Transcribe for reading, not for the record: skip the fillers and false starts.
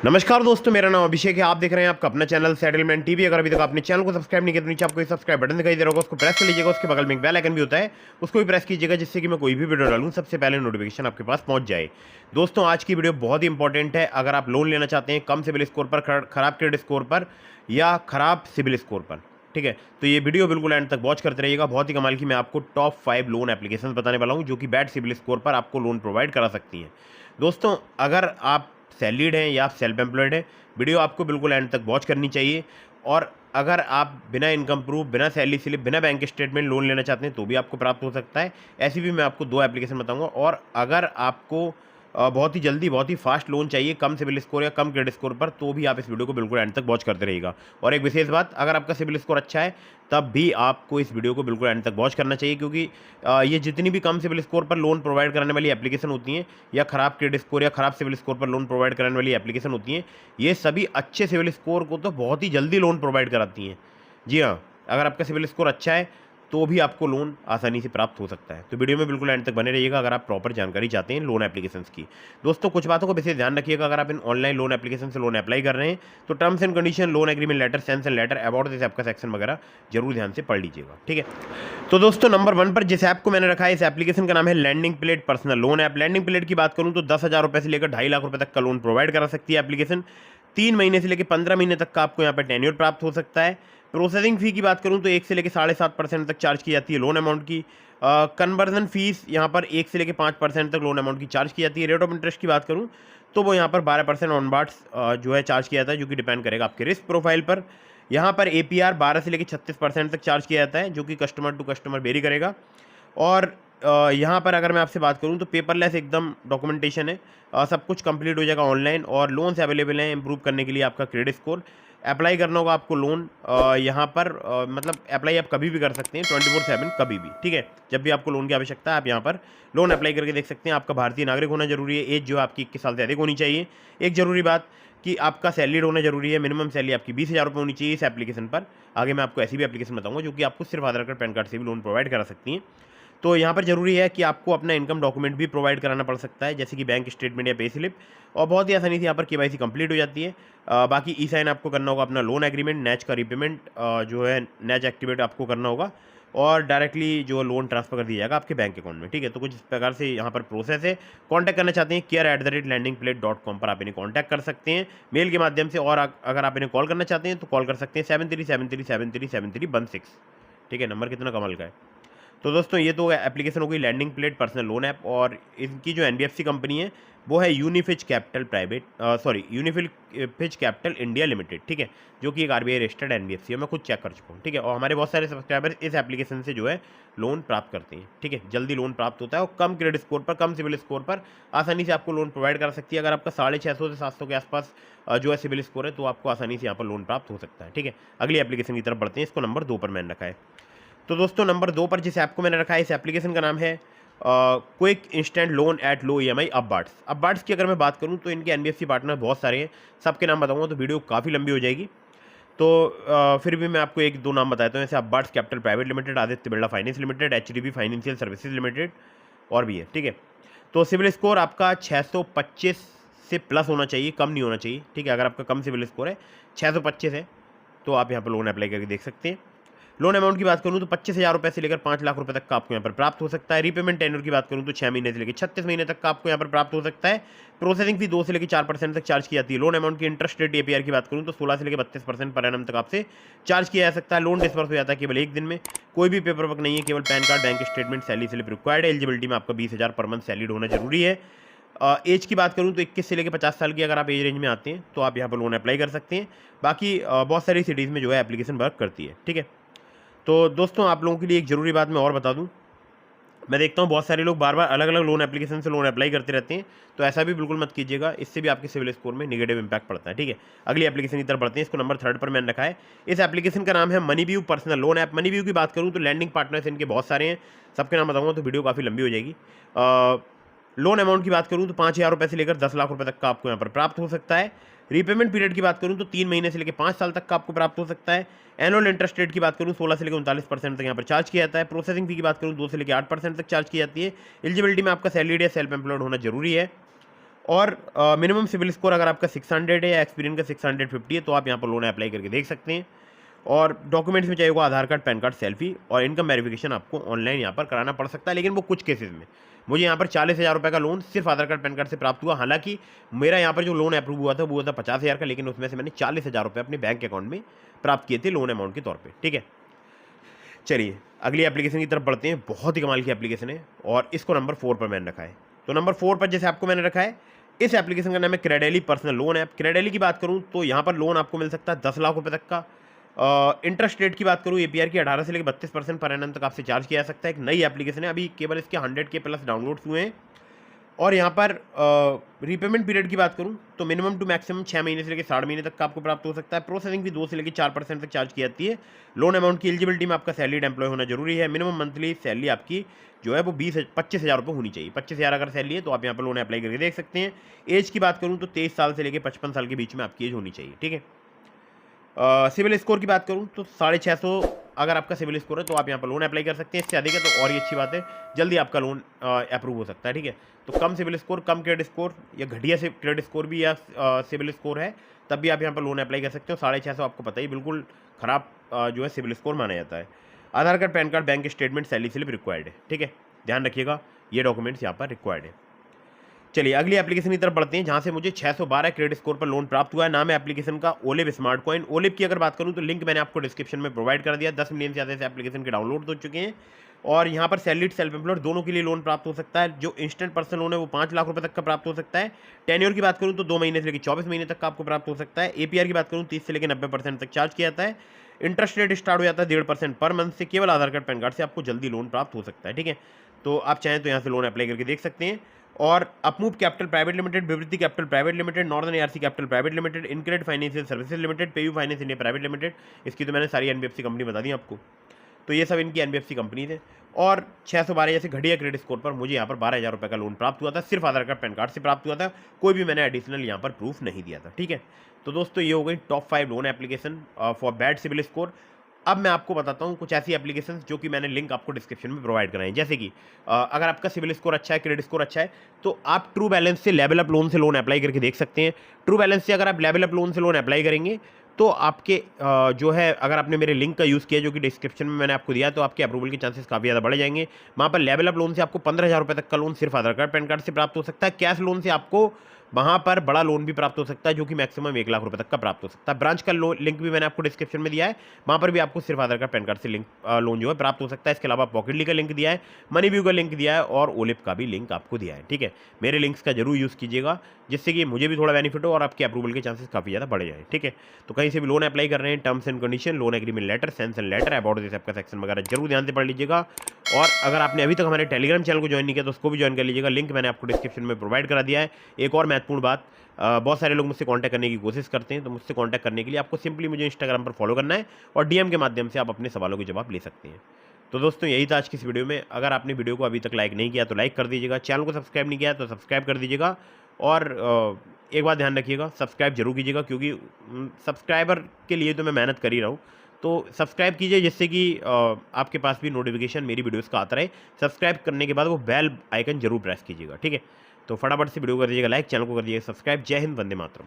नमस्कार दोस्तों, मेरा नाम अभिषेक है। आप देख रहे हैं आपका अपना चैनल सेटलमेंट टीवी। अगर अभी तक आपने चैनल को सब्सक्राइब नहीं किया तो नीचे आपको सब्सक्राइब बटन दिखाई दे रहा होगा, उसको प्रेस कर लीजिएगा। उसके बगल में एक बेल आइकन भी होता है, उसको भी प्रेस कीजिएगा, जिससे कि मैं कोई भी वीडियो डालूं सबसे पहले नोटिफिकेशन आपके पास पहुंच जाए। दोस्तों, आज की वीडियो बहुत ही इंपॉर्टेंट है। अगर आप लोन लेना चाहते हैं कम सिबिल स्कोर पर, खराब क्रेडिट स्कोर पर या खराब सिबिल स्कोर पर, ठीक है, तो ये वीडियो बिल्कुल एंड तक वॉच करते रहिएगा। बहुत ही कमाल की मैं आपको टॉप 5 लोन एप्लीकेशन बताने वाला हूँ जो कि बैड सिबिल स्कोर पर आपको लोन प्रोवाइड करा सकती हैं। दोस्तों, अगर आप सैलरीड हैं या आप सेल्फ एम्प्लॉयड हैं, वीडियो आपको बिल्कुल एंड तक वॉच करनी चाहिए। और अगर आप बिना इनकम प्रूफ, बिना सैलरी स्लिप, बिना बैंक स्टेटमेंट लोन लेना चाहते हैं तो भी आपको प्राप्त हो सकता है। ऐसी भी मैं आपको 2 एप्लीकेशन बताऊंगा। और अगर आपको बहुत ही जल्दी, बहुत ही फास्ट लोन चाहिए कम सिबिल स्कोर या कम क्रेडिट स्कोर पर, तो भी आप इस वीडियो को बिल्कुल एंड तक वॉच करते रहिएगा। और एक विशेष बात, अगर आपका सिबिल स्कोर अच्छा है तब भी आपको इस वीडियो को बिल्कुल एंड तक वॉच करना चाहिए, क्योंकि ये जितनी भी कम सिबिल स्कोर पर लोन प्रोवाइड करने वाली एप्लीकेशन होती हैं या खराब क्रेडिट स्कोर या खराब सिबिल स्कोर पर लोन प्रोवाइड करने वाली एप्लीकेशन होती हैं, ये सभी अच्छे सिबिल स्कोर को तो बहुत ही जल्दी लोन प्रोवाइड कराती हैं। जी हाँ, अगर आपका सिबिल स्कोर अच्छा है तो भी आपको लोन आसानी से प्राप्त हो सकता है। तो वीडियो में बिल्कुल एंड तक बने रहिएगा अगर आप प्रॉपर जानकारी चाहते हैं लोन एप्लीकेशंस की। दोस्तों, कुछ बातों को विशेष ध्यान रखिएगा। अगर आप इन ऑनलाइन लोन एप्लीकेशन से लोन अप्लाई कर रहे हैं तो terms and condition, loan agreement letter, sanction letter, about this app का सेक्शन वगैरह जरूर ध्यान से पढ़ लीजिएगा, ठीक है। तो दोस्तों, नंबर 1 पर जिस ऐप को मैंने रखा है, इस एप्लीकेशन का नाम है Lending Plate personal loan app. Lending Plate की बात करूं तो 10,000 रुपये से लेकर 2.5 लाख रुपये तक का लोन प्रोवाइड करा सकती है एप्लीकेशन। 3 महीने से लेकर 15 महीने तक का आपको यहाँ पर टेन्योर प्राप्त हो सकता है। प्रोसेसिंग फ़ी की बात करूं तो 1 से लेकर 7.5% तक चार्ज की जाती है लोन अमाउंट की। कन्वर्जन फीस यहाँ पर 1 से लेकर 5% तक लोन अमाउंट की चार्ज की जाती है। रेट ऑफ इंटरेस्ट की बात करूं तो वो यहाँ पर 12% ऑन बार्ड्स जो है चार्ज किया जाता है, जो कि डिपेंड करेगा आपके रिस्क प्रोफाइल पर। यहाँ पर APR 12 से लेकर 36% तक चार्ज किया जाता है, जो कि कस्टमर टू कस्टमर वेरी करेगा। और यहाँ पर अगर मैं आपसे बात करूँ तो पेपरलेस एकदम डॉक्यूमेंटेशन है। सब कुछ कंप्लीट हो जाएगा ऑनलाइन, और लोन्स अवेलेबल हैं इम्प्रूव करने के लिए आपका क्रेडिट स्कोर। अप्लाई करना होगा आपको लोन यहाँ पर, मतलब अप्लाई आप कभी भी कर सकते हैं 24/7 कभी भी, ठीक है। जब भी आपको लोन की आवश्यकता है आप यहाँ पर लोन अप्लाई करके देख सकते हैं। आपका भारतीय नागरिक होना जरूरी है, एज जो है आपकी 21 साल से अधिक होनी चाहिए। एक जरूरी बात कि आपका सैलरीड होना जरूरी है, मिनिमम सैलरी आपकी 20,000 रुपये होनी चाहिए इस एप्लीकेशन पर। आगे मैं आपको ऐसी भी एप्लीकेशन बताऊंगा जो कि आपको सिर्फ आधार कार्ड, पैन कार्ड से भी लोन प्रोवाइड करा सकती हैं। तो यहाँ पर जरूरी है कि आपको अपना इनकम डॉक्यूमेंट भी प्रोवाइड कराना पड़ सकता है, जैसे कि बैंक स्टेटमेंट या पे स्लिप, और बहुत ही आसानी से यहाँ पर KYC कंप्लीट हो जाती है। बाकी ई साइन आपको करना होगा, अपना लोन एग्रीमेंट, नैच का रीपेमेंट जो है नैच एक्टिवेट आपको करना होगा, और डायरेक्टली जो लोन ट्रांसफर कर दिया जाएगा आपके बैंक अकाउंट में, ठीक है। तो कुछ इस प्रकार से यहाँ पर प्रोसेस है। कॉन्टैक्ट करना चाहते हैं care@lendingplate.com पर आप इन्हें कॉन्टैक्ट कर सकते हैं मेल के माध्यम से। और अगर आप इन्हें कॉल करना चाहते हैं तो कॉल कर सकते हैं 7373737316, ठीक है। नंबर कितना कमाल का है। तो दोस्तों, ये तो एप्लीकेशन हो गई Lending Plate personal loan app. और इनकी जो NBFC कंपनी है वो है यूनिफिच कैपिटल इंडिया लिमिटेड, ठीक है, जो कि एक RBI रजिस्टर्ड NBFC है। मैं खुद चेक कर चुका हूँ, ठीक है। और हमारे बहुत सारे सब्सक्राइबर इस एप्लीकेशन से जो है लोन प्राप्त करते हैं, ठीक है। जल्दी लोन प्राप्त होता है और कम क्रेडिट स्कोर पर, कम सिबिल स्कोर पर आसानी से आपको लोन प्रोवाइड कर सकती है। अगर आपका 650 से 700 के आसपास जो है सिबिल स्कोर है तो आपको आसानी से यहाँ पर लोन प्राप्त हो सकता है, ठीक है। अगली एप्लीकेशन की तरफ बढ़ते हैं। इसको नंबर 2 पर मैंने रखा है। तो दोस्तों, नंबर 2 पर जिस ऐप को मैंने रखा है, इस एप्लीकेशन का नाम है quick instant loan at low EMI अपबार्ड्स। अपबार्ड्स की अगर मैं बात करूं तो इनके NBFC पार्टनर बहुत सारे हैं, सबके नाम बताऊंगा तो वीडियो काफ़ी लंबी हो जाएगी। तो फिर भी मैं आपको 1-2 नाम बताता हूँ, जैसे Upwards capital private limited, Aditya Birla finance limited, HDB financial services limited, और भी है, ठीक है। तो सिविल स्कोर आपका 625 से प्लस होना चाहिए, कम नहीं होना चाहिए, ठीक है। अगर आपका कम सिविल स्कोर है, 625 है, तो आप यहाँ पर लोन अप्लाई करके देख सकते हैं। लोन अमाउंट की बात करूं तो 25,000 रुपये से लेकर 5 लाख रुपए तक का आपको यहाँ पर प्राप्त हो सकता है। रीपेमेंट टेन्योर की बात करूं तो 6 महीने से लेकर 36 महीने तक का आपको यहाँ पर प्राप्त हो सकता है। प्रोसेसिंग फी 2 से लेकर 4% तक चार्ज की जाती है। लोन अमाउंट की इंटरेस्ट रेट APR की बात करूं तो 16 से लेकर 32% पर एनम तक आपसे चार्ज किया जा सकता है। लोन डिस्बर्स हो जाता है केवल 1 दिन में। कोई भी पेपर वर्क नहीं है, केवल pan card, bank statement, salary slip required है। एलिजिबिलिटी में आपका 20,000 पर मंथ सैलरी होना जरूरी है। एज की बात करूं तो 21 से लेकर 50 साल की अगर आप एज रेंज में आते हैं तो आप यहाँ पर लोन अप्लाई कर सकते हैं। बाकी बहुत सारी सिटीज़ में जो है एप्लीकेशन वर्क करती है, ठीक है। तो दोस्तों, आप लोगों के लिए एक ज़रूरी बात मैं और बता दूं, मैं देखता हूं बहुत सारे लोग बार बार अलग अलग लोन एप्लीकेशन से लोन अप्लाई करते रहते हैं, तो ऐसा भी बिल्कुल मत कीजिएगा। इससे भी आपके सिविल स्कोर में नेगेटिव इंपैक्ट पड़ता है, ठीक है। अगली एप्लीकेशन की तरफ बढ़ते हैं। इसको नंबर 3 पर मैंने रखा है। इस एप्लीकेशन का नाम है MoneyView personal loan app. MoneyView की बात करूँ तो लैंडिंग पार्टनर्स इनके बहुत सारे हैं, सबके नाम बताऊँगा तो वीडियो काफ़ी लंबी हो जाएगी। लोन अमाउंट की बात करूँ तो 5,000 रुपये से लेकर 10 लाख रुपये तक का आपको यहाँ पर प्राप्त हो सकता है। रीपेमेंट पीरियड की बात करूँ तो 3 महीने से लेकर 5 साल तक का आपको प्राप्त हो सकता है। एनुअल इंटरेस्ट रेट की बात करूँ 16 से लेकर 39% तक यहाँ पर चार्ज किया जाता है। प्रोसेसिंग फी की बात करूँ 2 से लेकर 8% तक चार्ज की जाती है। एलिजिबिलिटी में आपका सैलरीड या सेल्फ एम्प्लॉयड होना जरूरी है। और मिनिमम सिविल स्कोर अगर आपका 600 है या एक्सपीरियंस का 650 है तो आप यहाँ पर लोन अप्लाई करके देख सकते हैं। और डॉक्यूमेंट्स में चाहिए होगा आधार कार्ड, पैन कार्ड, सेल्फी और इनकम वेरिफिकेशन आपको ऑनलाइन यहाँ पर कराना पड़ सकता है, लेकिन वो कुछ केसेस में। मुझे यहाँ पर 40,000 रुपये का लोन सिर्फ आधार कार्ड, पैन कार्ड से प्राप्त हुआ। हालांकि मेरा यहाँ पर जो लोन अप्रूव हुआ था वो हुआ था 50,000 का, लेकिन उसमें से मैंने 40,000 रुपये अपने बैंक अकाउंट में प्राप्त किए थे लोन अमाउंट के तौर पर। ठीक है, चलिए अगली एप्लीकेशन की तरफ बढ़ते हैं। बहुत ही कमाल की एप्लीकेशन है और इसको नंबर 4 पर मैंने रखा है। तो नंबर 4 पर जैसे आपको मैंने रखा है, इस एप्लीकेशन का नाम है क्रेडेली पर्सनल लोन ऐप। क्रेडेली की बात करूं तो यहाँ पर लोन आपको मिल सकता है 10 लाख रुपए तक का। इंटरेस्ट रेट की बात करूं एपीआर की 18 से लेकर 32% पर एनम तक आपसे चार्ज किया जा सकता है। एक नई एप्लीकेशन है, अभी केवल इसके 100K प्लस डाउनलोड्स हुए हैं। और यहाँ पर रीपेमेंट पीरियड की बात करूँ तो मिनिमम टू मैक्सिमम 6 महीने से लेकर 60 महीने तक का आपको प्राप्त हो सकता है। प्रोसेसिंग भी 2 से लेकर 4% तक चार्ज की जाती है। लोन अमाउंट की एलिजिबिलिटी में आपका सैलरीड एम्प्लॉय होना जरूरी है। मिनिमम मंथली सैलरी आपकी जो है वो 25,000 रुपये होनी चाहिए। 25,000 अगर सैलरी है तो आप यहाँ पर लोन अप्लाई करके देख सकते हैं। एज की बात करूँ तो 23 साल से लेकर 55 साल के बीच में आपकी एज होनी चाहिए। ठीक है, सिविल स्कोर की बात करूं तो 650 अगर आपका सिविल स्कोर है तो आप यहाँ पर लोन अप्लाई कर सकते हैं। इससे अधिक है तो और ही अच्छी बात है, जल्दी आपका लोन अप्रूव हो सकता है। ठीक है, तो कम सिविल स्कोर, कम क्रेडिट स्कोर या घटिया से क्रेडिट स्कोर भी या सिविल स्कोर है तब भी आप यहाँ पर लोन अप्लाई कर सकते हो। 650 आपको पता ही बिल्कुल ख़राब जो है सिविल स्कोर माना जाता है। Aadhaar card, PAN card, bank statement, salary slip required है। ठीक है, ध्यान रखिएगा ये डॉक्यूमेंट्स यहाँ पर रिक्वायर्ड है। चलिए अगली एप्लीकेशन की तरफ बढ़ते हैं, जहां से मुझे 612 क्रेडिट स्कोर पर लोन प्राप्त हुआ है। नाम है एप्लीकेशन का ओलिव स्मार्ट कॉइन। ओलिव की अगर बात करूं तो लिंक मैंने आपको डिस्क्रिप्शन में प्रोवाइड कर दिया। 10 मिलियन से ज़्यादा एप्लीकेशन के डाउनलोड हो चुके हैं और यहाँ पर सैलरीड, सेल्फ एम्प्लॉयड दोनों के लिए लोन प्राप्त हो सकता है। जो इंस्टेंट पर्सनल लोन है वो 5 लाख रुपए तक का प्राप्त हो सकता है। टेन्योर की बात करूँ तो 2 महीने से लेकर 24 महीने तक का आपको प्राप्त हो सकता है। एपीआर की बात करूँ 30 से लेकर 90% तक चार्ज किया जाता है। इंटरेस्ट रेट स्टार्ट हो जाता है 1.5% पर मंथ से। केवल आधार कार्ड, पैन कार्ड से आपको जल्दी लोन प्राप्त हो सकता है। ठीक है, तो आप चाहें तो यहाँ से लोन अप्लाई करके देख सकते हैं। और Upmove capital private limited, Vivriti capital private limited, northern ARC capital private limited, InCred financial services limited, PayU finance India private limited, इसकी तो मैंने सारी एनबीएफसी कंपनी बता दी आपको। तो ये सब इनकी एनबीएफसी कंपनीज है। और 612 जैसे घटिया क्रेडिट स्कोर पर मुझे यहाँ पर 12,000 रुपये का लोन प्राप्त हुआ था। सिर्फ आधार कार्ड, पैन कार्ड से प्राप्त हुआ था, कोई भी मैंने एडिशनल यहाँ पर प्रूफ नहीं दिया था। ठीक है, तो दोस्तों ये हो गई top 5 loan application for bad CIBIL score. अब मैं आपको बताता हूँ कुछ ऐसी एप्लीकेशंस जो कि मैंने लिंक आपको डिस्क्रिप्शन में प्रोवाइड कराई हैं। जैसे कि अगर आपका सिविल स्कोर अच्छा है, क्रेडिट स्कोर अच्छा है, तो आप ट्रू बैलेंस से लेवल अप लोन से लोन अप्लाई करके देख सकते हैं। ट्रू बैलेंस से अगर आप लेवल अप लोन से लोन अप्लाई करेंगे तो आपके जो है, अगर आपने मेरे लिंक का यूज़ किया जो कि डिस्क्रिप्शन में मैंने आपको दिया, तो आपके अप्रूवल के चांसेस काफ़ी ज़्यादा बढ़ जाएंगे। वहाँ पर लेवल अप लोन से आपको 15,000 रुपये तक का लोन सिर्फ आधार कार्ड, पैन कार्ड से प्राप्त हो सकता है। कैश लोन से आपको वहाँ पर बड़ा लोन भी प्राप्त हो सकता है जो कि मैक्सिमम 1 लाख रुपए तक का प्राप्त हो सकता है। ब्रांच का लिंक भी मैंने आपको डिस्क्रिप्शन में दिया है, वहाँ पर भी आपको सिर्फ आधार कार्ड, पैन कार्ड से लिंक लोन जो है प्राप्त हो सकता है। इसके अलावा पॉकेटली का लिंक दिया है, मनी व्यू का लिंक दिया है और ओलिव का भी लिंक आपको दिया है। ठीक है, मेरे लिंक्स का जरूर यूज़ कीजिएगा जिससे कि मुझे भी थोड़ा बेनिफिट हो और आपके अप्रूवल के चांसेस काफ़ी ज़्यादा बढ़ जाए। ठीक है, तो कहीं से भी लोन अप्लाई कर रहे हैं, terms and condition, loan agreement letter, sanction letter, about this app का सेक्शन वगैरह जरूर ध्यान से पढ़ लीजिएगा। और अगर आपने अभी तक हमारे टेलीग्राम चैनल को ज्वाइन नहीं किया तो उसको भी ज्वाइन कर लीजिएगा, लिंक मैंने आपको डिस्क्रिप्शन में प्रोवाइड करा दिया है। एक और महत्वपूर्ण बात, बहुत सारे लोग मुझसे कांटेक्ट करने की कोशिश करते हैं, तो मुझसे कांटेक्ट करने के लिए आपको सिंपली मुझे इंस्टाग्राम पर फॉलो करना है और डीएम के माध्यम से आप अपने सवालों के जवाब ले सकते हैं। तो दोस्तों यही था आज की इस वीडियो में। अगर आपने वीडियो को अभी तक लाइक नहीं किया तो लाइक कर दीजिएगा, चैनल को सब्सक्राइब नहीं किया तो सब्सक्राइब कर दीजिएगा। और एक बात ध्यान रखिएगा, सब्सक्राइब जरूर कीजिएगा क्योंकि सब्सक्राइबर के लिए तो मैं मेहनत कर ही रहा हूँ। तो सब्सक्राइब कीजिए जिससे कि आपके पास भी नोटिफिकेशन मेरी वीडियोस का आता रहे। सब्सक्राइब करने के बाद वो बेल आइकन जरूर प्रेस कीजिएगा। ठीक है, तो फटाफट से वीडियो कर दीजिएगा लाइक, चैनल को कर दीजिएगा सब्सक्राइब। जय हिंद, वंदे मातरम।